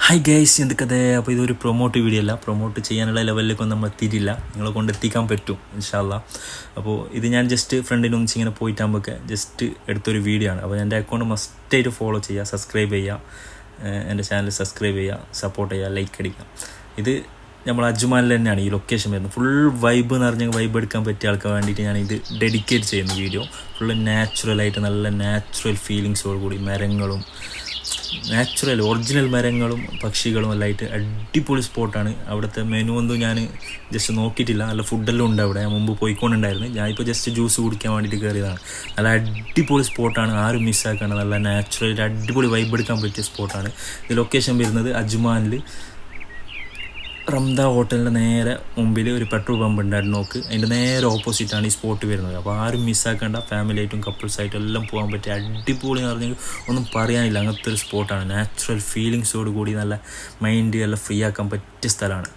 Hi guys, എന്തൊക്കെ? അപ്പോൾ ഇതൊരു പ്രൊമോട്ട് വീഡിയോ അല്ല, പ്രൊമോട്ട് ചെയ്യാനുള്ള ലെവലിലേക്കൊന്നും നമ്മൾ എത്തിയിട്ടില്ല. നിങ്ങളെ കൊണ്ട് എത്തിക്കാൻ പറ്റും ഇൻഷാ അല്ലാ. അപ്പോൾ ഇത് ഞാൻ ജസ്റ്റ് ഫ്രണ്ടിന് ഒന്നിച്ച് ഇങ്ങനെ പോയിട്ടാകുമ്പോഴൊക്കെ ജസ്റ്റ് എടുത്തൊരു വീഡിയോ ആണ്. അപ്പോൾ എൻ്റെ അക്കൗണ്ട് മസ്റ്റായിട്ട് ഫോളോ ചെയ്യുക, സബ്സ്ക്രൈബ് ചെയ്യുക, എൻ്റെ ചാനൽ സബ്സ്ക്രൈബ് ചെയ്യുക, സപ്പോർട്ട് ചെയ്യുക, ലൈക്ക് അടിക്കുക. ഇത് നമ്മൾ അജ്മാനിൽ തന്നെയാണ് ഈ ലൊക്കേഷൻ വരുന്നത്. ഫുൾ വൈബ് എന്ന് പറഞ്ഞാൽ വൈബ് എടുക്കാൻ പറ്റിയ ആൾക്ക് വേണ്ടിയിട്ട് ഞാൻ ഇത് ഡെഡിക്കേറ്റ് ചെയ്യുന്ന വീഡിയോ. ഫുള്ള് നാച്ചുറലായിട്ട് നല്ല നാച്ചുറൽ ഫീലിങ്സോട് കൂടി മരങ്ങളും നാച്ചുറൽ ഒറിജിനൽ മരങ്ങളും പക്ഷികളും എല്ലാം ആയിട്ട് അടിപൊളി സ്പോട്ടാണ്. അവിടുത്തെ മെനു ഒന്നും ഞാൻ ജസ്റ്റ് നോക്കിയിട്ടില്ല. നല്ല ഫുഡെല്ലാം ഉണ്ട് അവിടെ. ഞാൻ മുമ്പ് പോയിക്കൊണ്ടുണ്ടായിരുന്നു. ഞാനിപ്പോൾ ജസ്റ്റ് ജ്യൂസ് കുടിക്കാൻ വേണ്ടിയിട്ട് കയറിയതാണ്. നല്ല അടിപൊളി സ്പോട്ടാണ്, ആരും മിസ്സാക്കാണ്. നല്ല നാച്ചുറൽ അടിപൊളി വൈബ് എടുക്കാൻ പറ്റിയ സ്പോട്ടാണ്. ഇത് ലൊക്കേഷൻ വരുന്നത് അജ്മാനിൽ റംദ ഹോട്ടലിൻ്റെ നേരെ മുമ്പിൽ ഒരു പെട്രോൾ പമ്പ് ഉണ്ട്, നോക്ക്. അതിൻ്റെ നേരെ ഓപ്പോസിറ്റാണ് ഈ സ്പോട്ട് വരുന്നത്. അപ്പോൾ ആരും മിസ്സാക്കേണ്ട. ഫാമിലിയായിട്ടും കപ്പിൾസായിട്ടും എല്ലാം പോകാൻ പറ്റിയ അടിപൊളി എന്ന് പറഞ്ഞാൽ ഒന്നും പറയാനില്ല. അങ്ങനത്തെ ഒരു സ്പോട്ടാണ്. നാച്ചുറൽ ഫീലിങ്സോട് കൂടി നല്ല മൈൻഡ് എല്ലാം ഫ്രീ ആക്കാൻ പറ്റിയ സ്ഥലമാണ്.